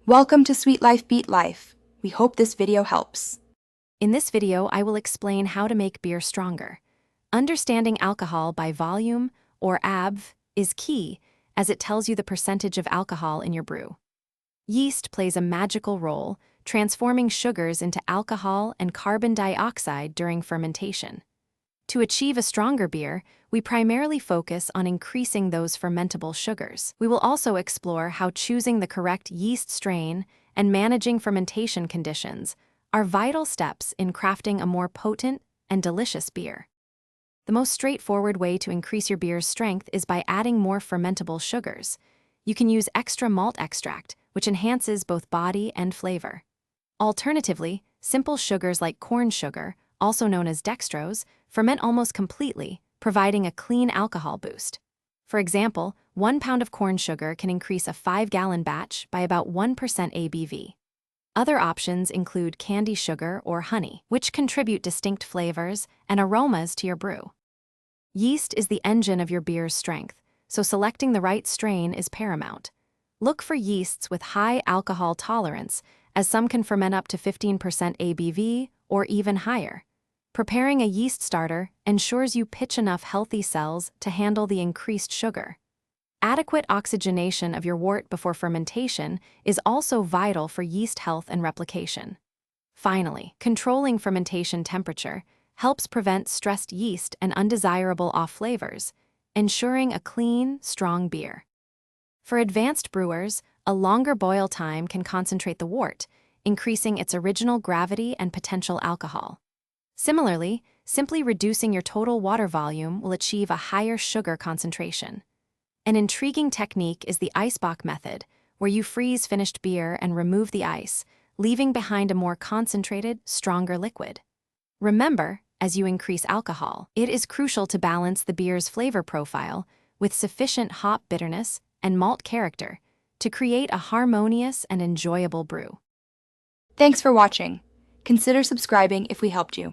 Welcome to Sweet Life Beat Life. We hope this video helps. In this video, I will explain how to make beer stronger. Understanding alcohol by volume, or ABV, is key, as it tells you the percentage of alcohol in your brew. Yeast plays a magical role, transforming sugars into alcohol and carbon dioxide during fermentation. To achieve a stronger beer, we primarily focus on increasing those fermentable sugars. We will also explore how choosing the correct yeast strain and managing fermentation conditions are vital steps in crafting a more potent and delicious beer. The most straightforward way to increase your beer's strength is by adding more fermentable sugars. You can use extra malt extract, which enhances both body and flavor. Alternatively, simple sugars like corn sugar, also known as dextrose, ferment almost completely, providing a clean alcohol boost. For example, 1 pound of corn sugar can increase a 5-gallon batch by about 1% ABV. Other options include candy sugar or honey, which contribute distinct flavors and aromas to your brew. Yeast is the engine of your beer's strength, so selecting the right strain is paramount. Look for yeasts with high alcohol tolerance, as some can ferment up to 15% ABV or even higher. Preparing a yeast starter ensures you pitch enough healthy cells to handle the increased sugar. Adequate oxygenation of your wort before fermentation is also vital for yeast health and replication. Finally, controlling fermentation temperature helps prevent stressed yeast and undesirable off-flavors, ensuring a clean, strong beer. For advanced brewers, a longer boil time can concentrate the wort, increasing its original gravity and potential alcohol. Similarly, simply reducing your total water volume will achieve a higher sugar concentration. An intriguing technique is the icebox method, where you freeze finished beer and remove the ice, leaving behind a more concentrated, stronger liquid. Remember, as you increase alcohol, it is crucial to balance the beer's flavor profile with sufficient hop bitterness and malt character to create a harmonious and enjoyable brew. Thanks for watching. Consider subscribing if we helped you.